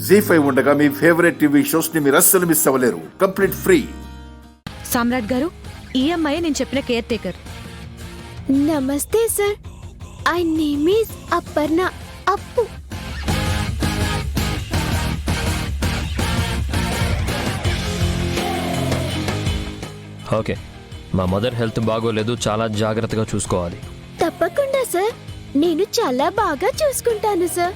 జీ5 ఉండగా మీ favourite TV shows ని మీరు అస్సలు మిస్ అవ్వలేరు. Complete free. సామ్రాట్ గారు, ఈ అమ్మాయి నేను చెప్పిన కేర్ టేకర్. నమస్తే sir. I name is Aparna. Appu. Okay, మా మదర్ హెల్త్ బాగోలేదు, చాలా జాగ్రత్తగా చూసుకోవాలి. తప్పకుండా సార్, నేను చాలా బాగా చూసుకుంటాను సార్.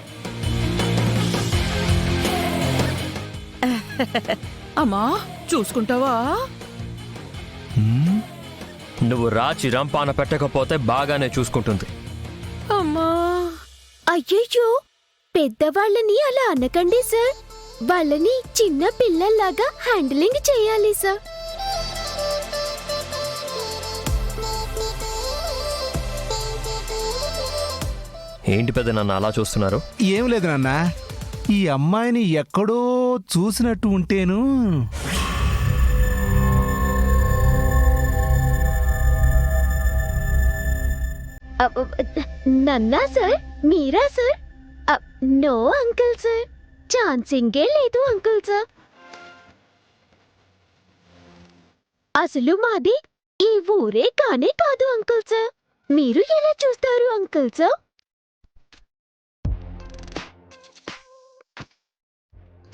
అమ్మా చూసుకుంటావా? నువ్వు రాచి రంపాన పెట్టకపోతే బాగానే చూసుకుంటుంది. అమ్మా అయ్యయ్యో, పెద్దవాళ్ళని అలా అనకండి సార్. వాళ్ళని చిన్న పిల్లల్లాగా హ్యాండిలింగ్ చేయాలి సార్. ఏంటి పెద్ద నన్ను అలా చూస్తున్నారు? ఏం లేదు నాన్న, ఈ అమ్మాయిని ఎక్కడో చూసినట్టు ఉంటేను. నన్నా సార్? మీరా సార్? నో అంకుల్ సార్, ఛాన్సింగే లేదు అంకుల్ సార్. అసలు మాది ఈ ఊరే కానే కాదు అంకుల్ సార్. మీరు ఎలా చూస్తారు అంకుల్ సార్?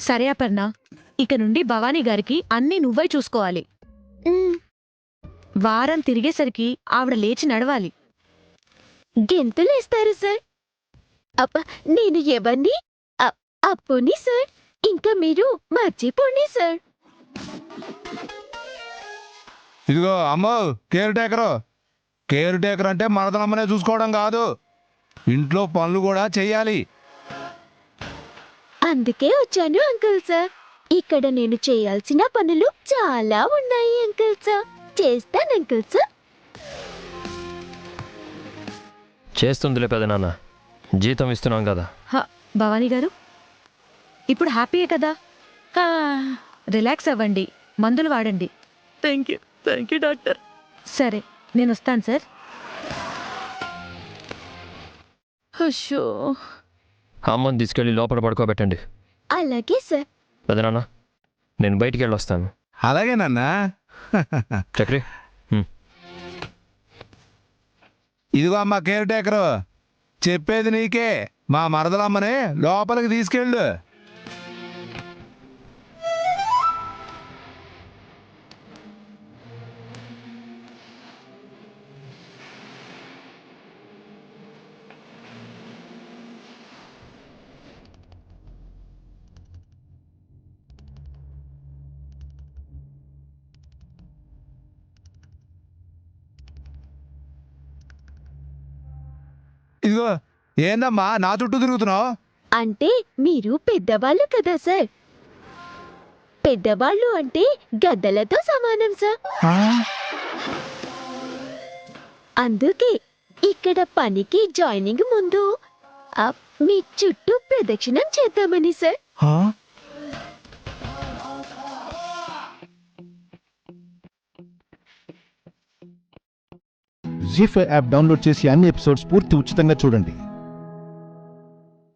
సరే అపర్ణ, ఇక నుండి భవానీ గారికి అన్నీ నువ్వే చూసుకోవాలి. వారం తిరిగేసరికి ఆవిడ లేచి నడవాలి. గెంతులేస్తారు సార్. నేను ఎవరిని? అప్పుని సార్. ఇంకా మీరు మర్చిపోండి సార్. ఇదిగో అమ్మో, కేర్ టేకర్ అంటే మరదలమ్మనే చూసుకోవడం కాదు, ఇంట్లో పనులు కూడా చెయ్యాలి. అందుకే వచ్చాను అంకుల్ సార్. ఇక్కడ నేను చేయాల్సిన పనులు చాలా ఉన్నాయి అంకుల్ సార్. చేస్తాను అంకుల్ సార్. చేస్తుందిలే పెద్ద నాన్న, జీతం ఇస్తున్నాం కదా. భవానీ గారు, ఇప్పుడు హ్యాపీయే కదా? రిలాక్స్ అవ్వండి, మందులు వాడండి. Thank you doctor. సరే, నేను వస్తాను సార్. అయ్యో, అమ్మని తీసుకెళ్ళి లోపల పడుకోబెట్టండి. అలాగే సార్. పెద్ద నాన్న, నేను బయటికి వెళ్ళొస్తాను. అలాగే నాన్న. చక్రి, ఇదిగో అమ్మ కేర్ టేకరు, చెప్పేది నీకే. మా మరదలమ్మని లోపలికి తీసుకెళ్ళు. ఇదిగో, ఏందమ్మా నా చుట్టూ తిరుగుతున్నావు? అంటే మీరు పెద్దవాళ్ళు కదా సార్. పెద్దవాళ్ళు అంటే గద్దలతో సమానం సార్. అందుకే ఇక్కడ పనికి జాయినింగ్ ముందు మీ చుట్టూ ప్రదక్షిణం చేద్దామని సార్. జీ5 యాప్ డౌన్లోడ్ చేసి అన్ని ఎపిసోడ్స్ పూర్తి ఉచితంగా చూడండి.